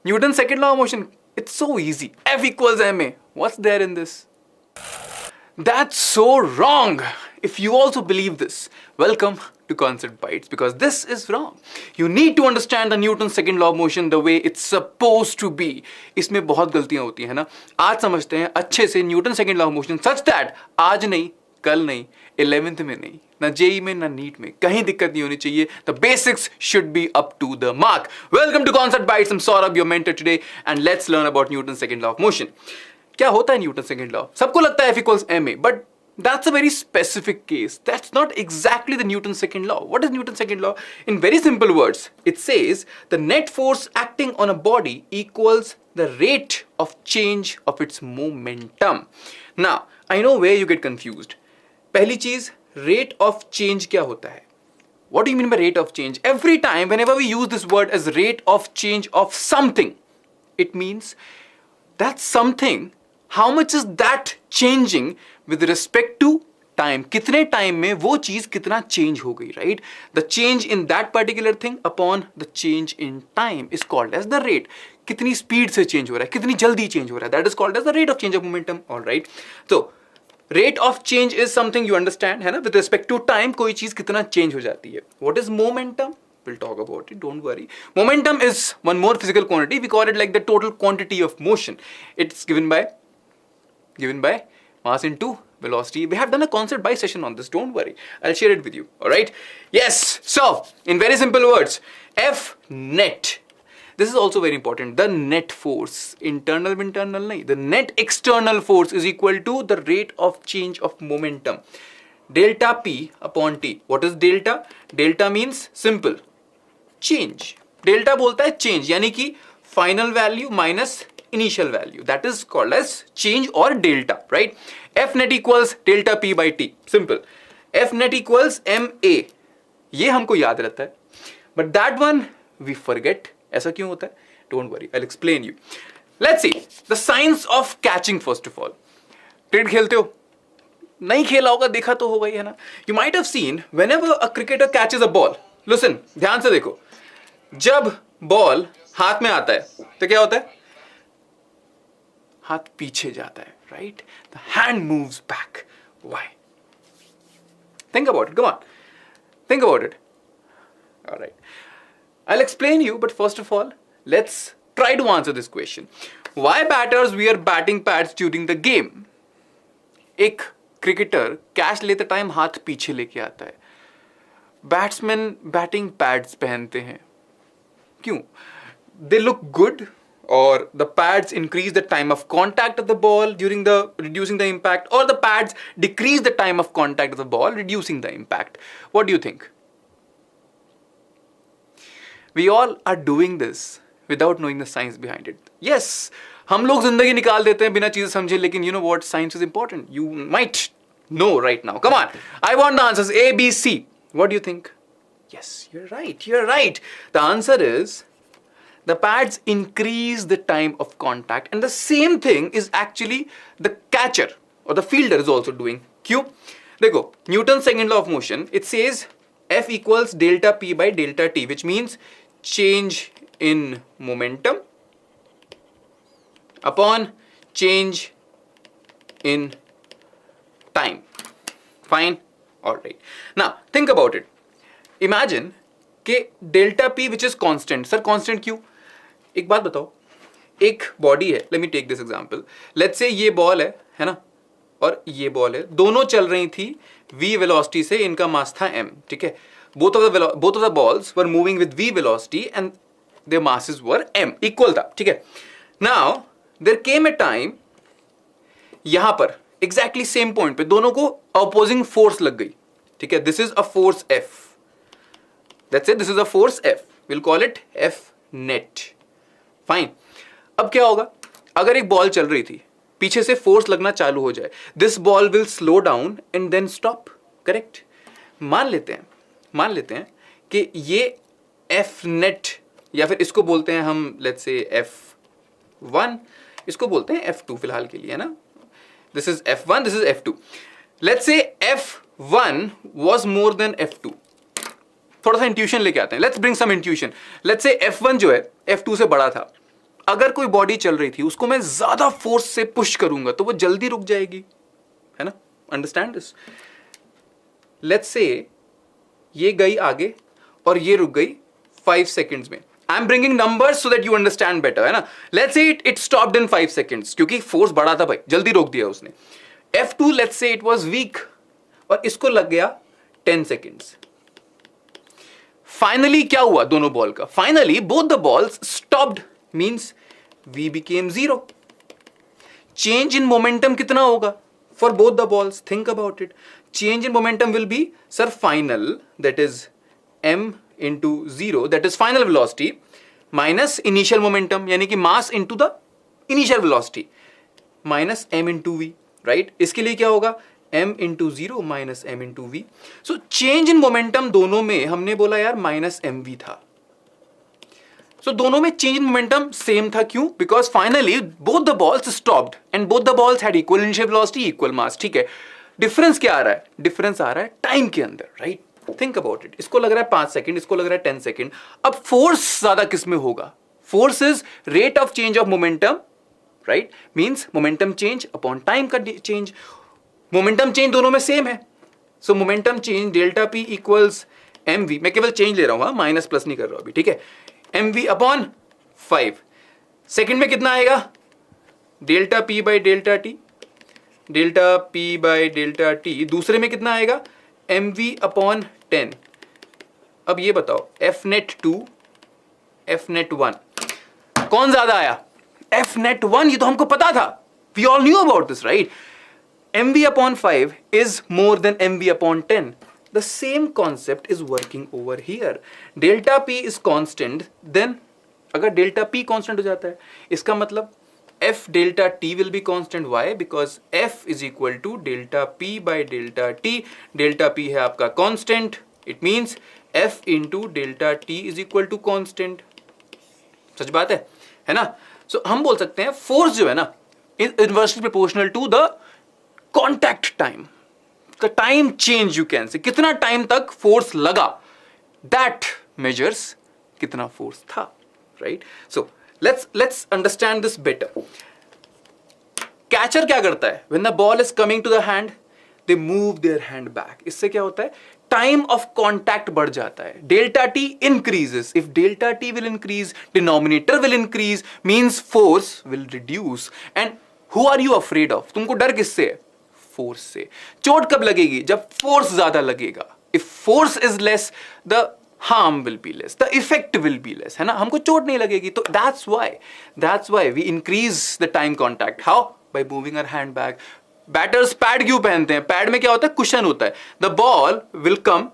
Newton's second law of motion, it's so easy. F equals ma. What's there in this? That's so wrong. If you also believe this, welcome to Concept Bytes, because this is wrong. You need to understand the Newton's second law of motion the way it's supposed to be. इसमें बहुत गलतियां होती हैं ना. आज समझते हैं अच्छे से Newton's second law of motion such that आज नहीं, कल नहीं, 11th में नहीं, ना जेई में ना नीट में कहीं दिक्कत नहीं होनी चाहिए. The basics should be up to the mark. Welcome to Concept Bytes. I'm Saurabh, your mentor today, and let's learn about Newton's second law of motion. क्या होता है Newton's second law? सबको लगता है F equals ma, but that's a very specific case. That's not exactly the Newton's second law. What is Newton's second law? In very simple words, it says the net force acting on a body equals the rate of change of its momentum. Now, I know where you get confused. पहली चीज, rate of change क्या होता है? What do you mean by rate of change? Every time, whenever we use this word as rate of change of something, it means that something, how much is that changing with respect to time? कितने time में वो चीज कितना change हो गई, right? The change in that particular thing upon the change in time is called as the rate. कितनी speed से change हो रहा है, कितनी जल्दी चेंज हो रहा है, that is called as the rate of change of momentum. All right. So rate of change is something you understand, है ना? With respect to time, कोई चीज कितना चेंज हो जाती है. What is momentum? We'll talk about it, don't worry. Momentum is one more physical quantity. We call it like the total quantity of motion. It's given by mass into velocity. We have done a concept by session on this, don't worry. I'll share it with you, all right? Yes, so in very simple words, F net. This is also very important. The net force, internal, nahi. The net external force is equal to the rate of change of momentum. Delta P upon T. What is delta? Delta means simple. Change. Delta बोलता है change, यानी कि final value minus initial value. That is called as change or delta, right? F net equals delta P by T. Simple. F net equals ma. ये हमको याद रहता है. But that one we forget. ऐसा क्यों होता है? Don't worry, I'll explain you. Let's see the science of catching first of all. Cricket खेलते हो? नहीं खेला होगा, देखा तो होगा ही, है ना? You might have seen whenever a cricketer catches a ball. Listen, ध्यान से देखो. जब बॉल हाथ में आता है तो क्या होता है? हाथ पीछे जाता है, right? The hand moves back. Why? Think about it. Come on. Think about it. All right. I'll explain you, but first of all, let's try to answer this question. Why batters wear batting pads during the game? एक cricketer catch लेते time हाथ पीछे लेके आता है. Batsman batting pads पहनते हैं. क्यों? They look good, or the pads increase the time of contact of the ball during reducing the impact, or the pads decrease the time of contact of the ball, reducing the impact. What do you think? We all are doing this without knowing the science behind it. Yes, हम लोग जिंदगी निकाल देते हैं बिना चीजें समझे, लेकिन you know what? Science is important. You might know right now. Come on. I want the answers. A, B, C. What do you think? Yes, you're right. You're right. The answer is the pads increase the time of contact, and the same thing is actually the catcher or the fielder is also doing. Q. देखो, Newton's second law of motion, it says F equals delta P by delta T, which means change in momentum upon change in time. Fine? Alright. Now, think about it. Imagine कि delta P which is constant. Sir, constant क्यों? एक बात बताओ. एक body है. Let me take this example. Let's say ये ball है ना? और ये बॉल है. दोनों चल रही थी v velocity से. इनका मास था m. ठीक है? Both of the balls were moving with v velocity and their masses were m. Equal था. ठीक है? Now, there came a time यहाँ पर exactly same point पे दोनों को opposing force लग गई. ठीक है? This is a force F. Let's say this is a force F. We'll call it F net. Fine. अब क्या होगा? अगर एक बॉल चल रही थी, पीछे से फोर्स लगना चालू हो जाए, this ball will slow down and then stop. Correct? मान लेते हैं कि ये F net, या फिर इसको बोलते हैं हम let's say F1, इसको बोलते हैं F2 फिलहाल के लिए, है ना? This is F1, this is F2. Let's say F1 was more than F2. थोड़ा सा इंट्यूशन लेके आते हैं. Let's bring some intuition. Let's say F1 जो है F2 से बड़ा था. अगर कोई बॉडी चल रही थी, उसको मैं ज्यादा फोर्स से पुश करूंगा तो वो जल्दी रुक जाएगी, है ना? Understand this? लेट्स से ये गई आगे और ये रुक गई 5 सेकेंड्स में. I am bringing numbers so that you understand better, है ना? Let's say it stopped in 5 seconds, क्योंकि फोर्स बड़ा था भाई, जल्दी रोक दिया उसने. F2 let's say it was week और इसको लग गया 10 सेकेंड्स. फाइनली क्या हुआ दोनों बॉल का? Finally both the balls stopped, means V became 0. Change in momentum कितना होगा for both the balls? Think about it. Change in momentum will be, sir, final, that is m into 0, that is final velocity, minus initial momentum, यानी कि mass into the initial velocity, minus m into v, right? इसके लिए क्या होगा? m into 0 minus m into v. So change in momentum दोनों में हमने बोला यार minus mv था. So दोनों में change in momentum same था. क्यों? Because finally both the balls stopped and both the balls had equal initial velocity, equal mass. ठीक है. डिफरेंस क्या आ रहा है? डिफरेंस आ रहा है टाइम के अंदर, राइट? Think about it. इसको लग रहा है 5 सेकंड, इसको लग रहा है 10 सेकंड. अब फोर्स ज्यादा किस में होगा? Force is rate of change of momentum, right? Means momentum change upon time का चेंज. मोमेंटम चेंज दोनों में सेम है. So momentum change delta P equals M V. मैं केवल चेंज ले रहा हूं, माइनस प्लस नहीं कर रहा हूं अभी, ठीक है? एम वी अपॉन 5 सेकेंड में कितना आएगा? Delta P by delta T. Delta P by delta T दूसरे में कितना आएगा? M V upon 10. अब ये बताओ, एफ नेट 2, एफ नेट 1, कौन ज्यादा आया? F net 1. ये तो हमको पता था, we all knew about this, right? M V upon 5 is more than M V upon 10. The same concept is working over here. Delta P is constant, then अगर delta P constant हो जाता है, इसका मतलब f delta t will be constant. Why? Because f is equal to delta p by delta t. Delta p है आपका constant. It means f into delta t is equal to constant. सच बात है ना? So हम बोल सकते हैं force जो है ना is inversely proportional to the contact time. The time change you can say. कितना time तक force लगा, that measures कितना force था, right? So let's understand this better. Catcher क्या करता है? When the ball is coming to the hand, they move their hand back. इससे क्या होता है? टाइम ऑफ कॉन्टैक्ट बढ़ जाता है. Delta T increases. If delta T will increase, denominator will increase, means force will reduce. And who are you afraid of? तुमको डर किससे है? फोर्स से. चोट कब लगेगी? जब फोर्स ज्यादा लगेगा. If force is less, the harm will be less, the effect will be less, है ना? हमको चोट नहीं लगेगी. तो that's why we increase the time contact. How? By moving our hand back. Batters pad क्यों पहनते हैं? पैड में क्या होता है? कुशन होता है. The ball will come,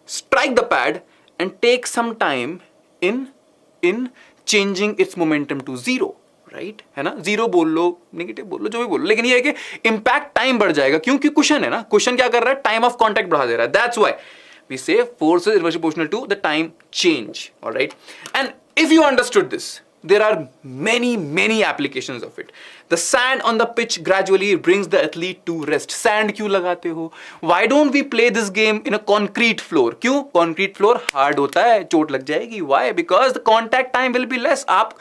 strike the pad and take some time in changing its momentum to 0, right? है ना? 0 बोल लो, नेगेटिव बोल लो, जो भी बोल लो, लेकिन ये है कि इम्पैक्ट टाइम बढ़ जाएगा, क्योंकि कुशन है ना. कुशन क्या कर रहा है? टाइम ऑफ कॉन्टैक्ट बढ़ा दे रहा है. That's why we say force is inversely proportional to the time change. All right, and if you understood this, there are many applications of it. The sand on the pitch gradually brings the athlete to rest. Sand क्यों लगाते हो? Why don't we play this game in a concrete floor? क्यों? Concrete floor hard होता है, चोट लग जाएगी. Why? Because the contact time will be less. आप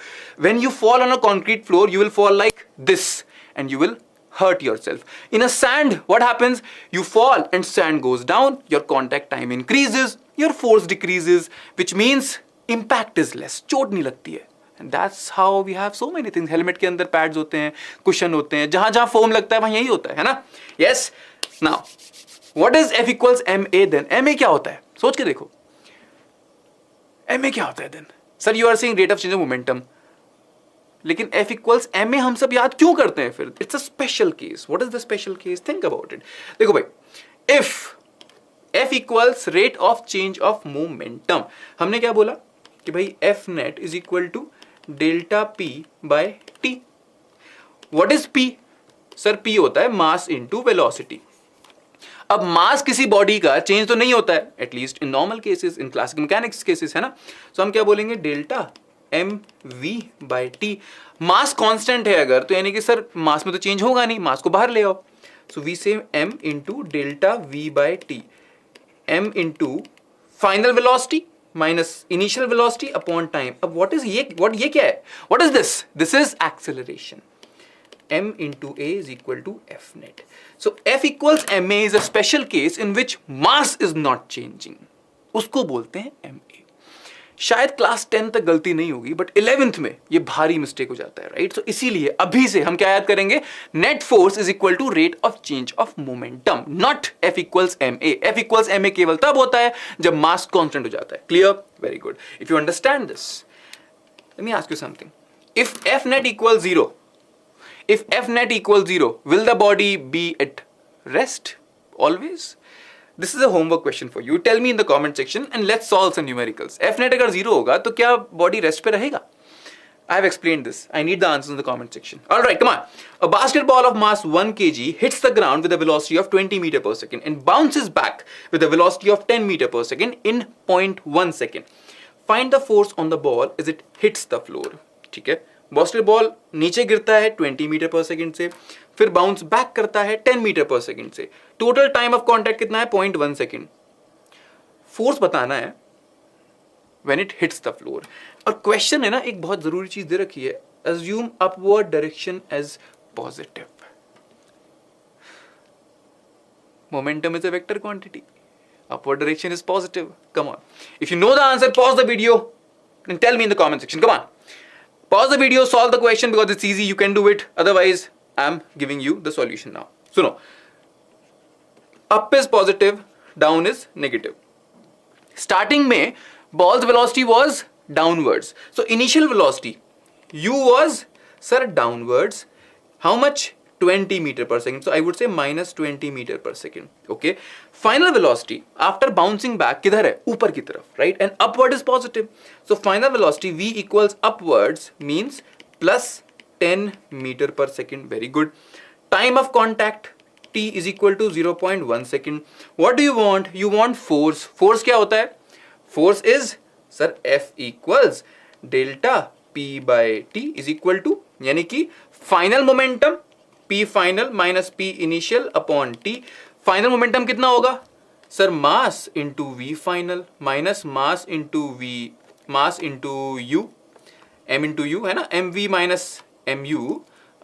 when you fall on a concrete floor, you will fall like this and you will hurt yourself. In a sand, what happens? You fall and sand goes down, your contact time increases, your force decreases, which means impact is less. चोट नहीं लगती है. And that's how we have so many things. Helmet के अंदर pads होते हैं, cushion होते हैं, जहां foam लगता है वहां यही होता है ना? Yes. Now, what is F equals ma then? ma क्या होता है? सोच के देखो. ma क्या होता है then? Sir, you are saying rate of change of momentum. लेकिन F इक्वल्स ma हम सब याद क्यों करते हैं फिर? It's a special case. What is the special case? Think about it. देखो भाई, if F equals rate of change of momentum, हमने क्या बोला कि भाई F net is equal to delta P by T. What is P? Sir, P होता है mass into velocity. अब मास किसी बॉडी का चेंज तो नहीं होता है, at least in normal cases, in classical mechanics cases, है ना? सो हम क्या बोलेंगे? Delta mv by T. Mass constant है अगर, तो यानी कि सर मास में तो चेंज होगा नहीं, मास को बाहर ले आओ. सो वी से m into delta v by T. m into final velocity, minus initial velocity upon time. अब व्हाट ये क्या है? What is this? This is acceleration. m into a is equal to f net. So f equals ma is a special case in which mass is not changing. उसको बोलते हैं ma. शायद class 10 तक गलती नहीं होगी, बट 11th में ये भारी मिस्टेक हो जाता है, राइट? सो इसीलिए अभी से हम क्या याद करेंगे? Net force is equal to rate of change of momentum, not f equals ma. f equals ma केवल तब होता है जब मास कांस्टेंट हो जाता है. Clear? Very good. If you understand this, let me ask you something. If f net equals 0, if f net equals 0, will the body be at rest always? This is a homework question for you. Tell me in the comment section and let's solve some numericals. f net अगर 0 होगा तो क्या body rest पे रहेगा? I have explained this. I need the answers in the comment section. Alright, come on. A basketball of mass 1 kg hits the ground with a velocity of 20 meter per second and bounces back with a velocity of 10 meter per second in 0.1 second. Find the force on the ball as it hits the floor. ठीक है? Basketball नीचे गिरता है 20 metre पर second से, फिर bounce back करता है 10 मीटर पर सेकंड से. टोटल टाइम ऑफ कांटेक्ट कितना है? 0.1 सेकंड. फोर्स बताना है when it hits the floor. और क्वेश्चन है ना, एक बहुत जरूरी चीज दे रखी है, assume upward direction as positive. Momentum is a vector quantity. Upward direction is positive. Come on. If you know the answer, pause the video and tell me in the comment section. Come on. Pause the video, solve the question because it's easy. You can do it. Otherwise, I'm giving you the solution now. So, no. Up is positive, down is negative. Starting में, ball's velocity was downwards. So, initial velocity, u was, sir, downwards. How much? 20 meter per second. So, I would say minus 20 meter per second. Okay. Final velocity, after bouncing back, किधर है? ऊपर की तरफ, right? And upward is positive. So, final velocity, v equals upwards means plus 10 meter per second. Very good. Time of contact, t is equal to 0.1 second. What do you want? You want force. Force क्या होता है? Force is, sir, F equals delta P by T is equal to, यानी कि final momentum P final minus P initial upon T. Final momentum कितना होगा? Sir, mass into V final minus mass into U, M into U है ना, mv minus mu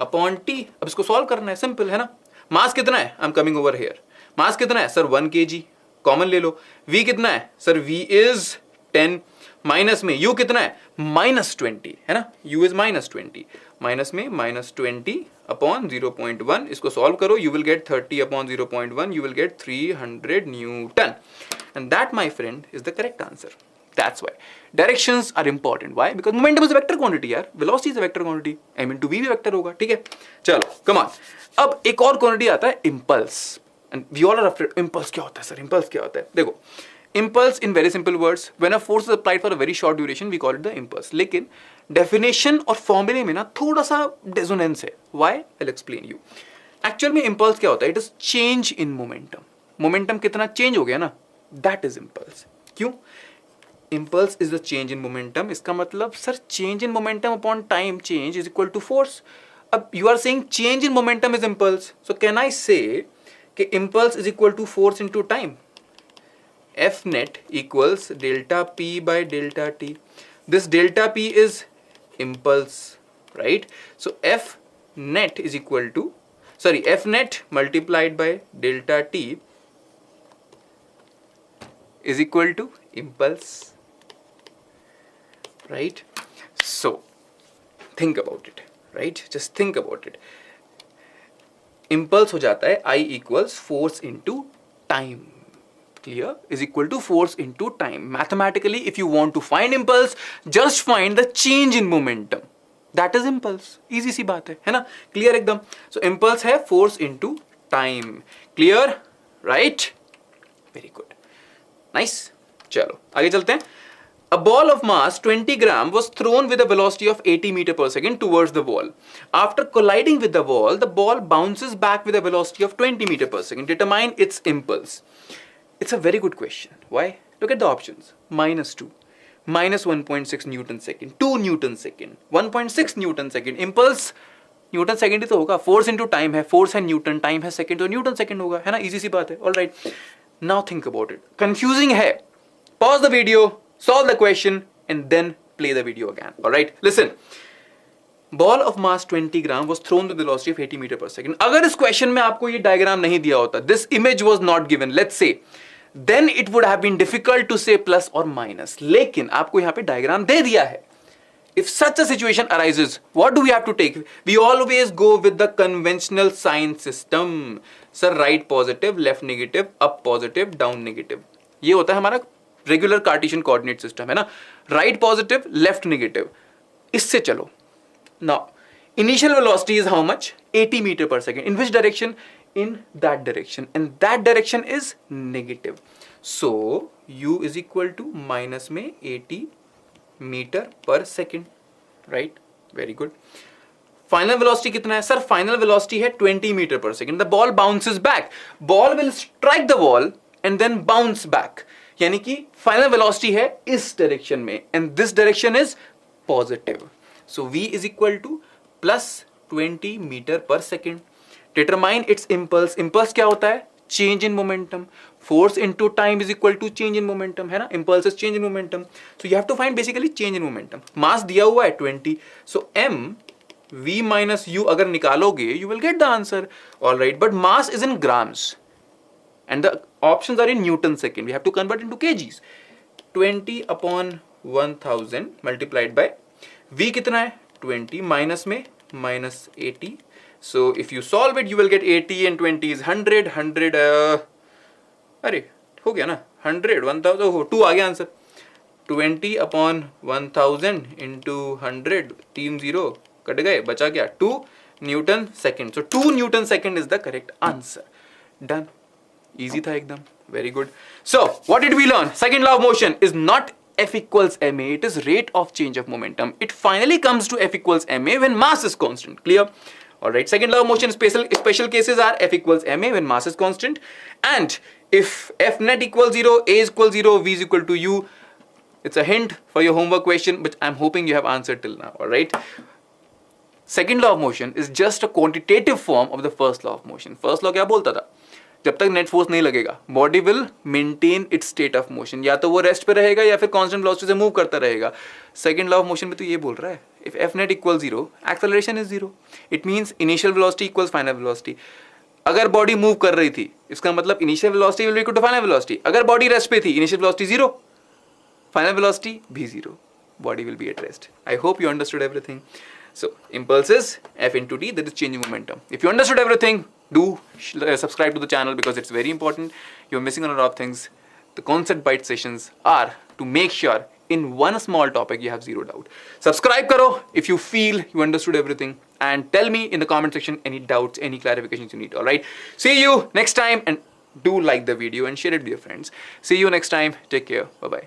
upon T. अब इसको solve करना है, सिंपल है ना. मास कितना है? I am coming over here. Mass कितना है? Sir 1 kg. कॉमन ले लो. V कितना है? Sir V is 10. माइनस में u कितना है? -20 है ना. u is -20. माइनस में -20 अपॉन 0.1. इसको सॉल्व करो. You will get 30 upon 0.1. You will get 300 Newton. And that, my friend, is the correct answer. That's why directions are important. Why? Because momentum is a vector quantity यार. Velocity is a vector quantity. m into v भी vector होगा. ठीक है? चलो, come on. अब एक और quantity आता है impulse. And we all are afraid. Impulse क्या होता है सर? Impulse क्या होता है? देखो, impulse in very simple words, when a force is applied for a very short duration, we call it the impulse. लेकिन definition और formula में ना थोड़ा सा dissonance है. Why? I'll explain you. Actual में impulse क्या होता है? It is change in momentum. Momentum कितना change हो गया ना? That is impulse. क्यों? Impulse is the change in momentum. इसका मतलब sir change in momentum upon time change is equal to force. अब you are saying change in momentum is impulse. So can I say कि impulse is equal to force into time? F net equals delta P by delta T. This delta P is impulse, right? So F net is equal to, sorry, F net multiplied by delta T is equal to impulse. Right? So, think about it. Right? Just think about it. Impulse हो जाता है I equals force into time. Clear? Is equal to force into time. Mathematically, if you want to find impulse, just find the change in momentum. That is impulse. Easy सी बात है ना? Clear एकदम? So, impulse है force into time. Clear? Right? Very good. Nice. चलो, आगे चलते हैं. A ball of mass 20 gram was thrown with a velocity of 80 meter per second towards the wall. After colliding with the ball bounces back with a velocity of 20 meter per second. Determine its impulse. It's a very good question. Why? Look at the options. -2, -1.6 Newton second, 2 Newton second, 1.6 Newton second. Impulse Newton second ही तो होगा. Force into time है. Force है Newton, time है second, तो Newton second होगा. है ना? Easy सी बात है. All right. Now think about it. Confusing है. Pause the video. solve the question and then play the video again. Alright, listen. Ball of mass 20 gram was thrown with velocity of 80 meter per second. अगर इस question में आपको ये diagram नहीं दिया होता, this image was not given, let's say, then it would have been difficult to say plus or minus. लेकिन आपको यहाँ पे डायग्राम दे दिया है. If such a situation arises, what do we have to take? We always go with the conventional sign system. Sir, right positive, left negative, up positive, down negative. ये होता है हमारा रेगुलर कार्टेशियन कोऑर्डिनेट सिस्टम, है ना. Right positive, left negative. इससे चलो. Now, initial velocity is how much? 80 meter per second. In which direction? In that direction. And that direction is negative. So, u is equal to minus में 80 meter per second. Right? Very good. Final velocity कितना है? Sir, final velocity है 20 meter per second. The ball bounces back. Ball will strike the wall and then bounce back. यानी कि final velocity है इस direction में. And this direction is positive. So v is equal to plus 20 meter per second. Determine its impulse. Impulse क्या होता है? Change in momentum. Force into time is equal to change in momentum, है ना? Impulse is change in momentum. So you have to find basically change in momentum. Mass दिया हुआ है 20. So m v minus u अगर निकालोगे, you will get the answer. All right, but mass is in grams, and the options are in Newton second. We have to convert into kgs. 20 upon 1000 multiplied by v कितना है? 20 minus में minus 80. So if you solve it, you will get 80 and 20 is 100. 100 अरे हो गया ना, 100 1000 2 आ गया answer. 20 upon 1000 into 100, 3 0 cut गए, बचा क्या? 2 Newton second. So 2 Newton second is the correct answer. Done. Easy था एकदम. Very good. So what did we learn? Second law of motion is not F equals ma, it is rate of change of momentum. It finally comes to F equals ma when mass is constant. Clear? Alright, second law of motion special cases are F equals ma when mass is constant, and if F net equals 0, A is equal 0, V is equal to U. It's a hint for your homework question, but I'm hoping you have answered till now. Alright. Second law of motion is just a quantitative form of the first law of motion. First law क्या बोलता था? जब तक net force नहीं लगेगा, body will maintain its state of motion. या तो वो रेस्ट पे रहेगा या फिर कांस्टेंट वेलोसिटी से मूव करता रहेगा. सेकंड लॉ ऑफ मोशन में तो ये बोल रहा है, if F net equal 0, acceleration is 0. It means initial velocity equals final velocity. अगर बॉडी मूव कर रही थी, इसका मतलब initial velocity will be equal to final velocity. अगर बॉडी रेस्ट पे थी, इनिशियल वेलोसिटी 0, फाइनल वेलोसिटी भी 0. Body will be at rest. I hope you understood everything. So impulse is F into t, that is changing momentum. If you understood everything, do subscribe to the channel because it's very important. You're missing on a lot of things. The concept bite sessions are to make sure in one small topic you have zero doubt. Subscribe karo if you feel you understood everything, and tell me in the comment section any doubts, any clarifications you need. Alright, see you next time, and do like the video and share it with your friends. See you next time. Take care. Bye bye.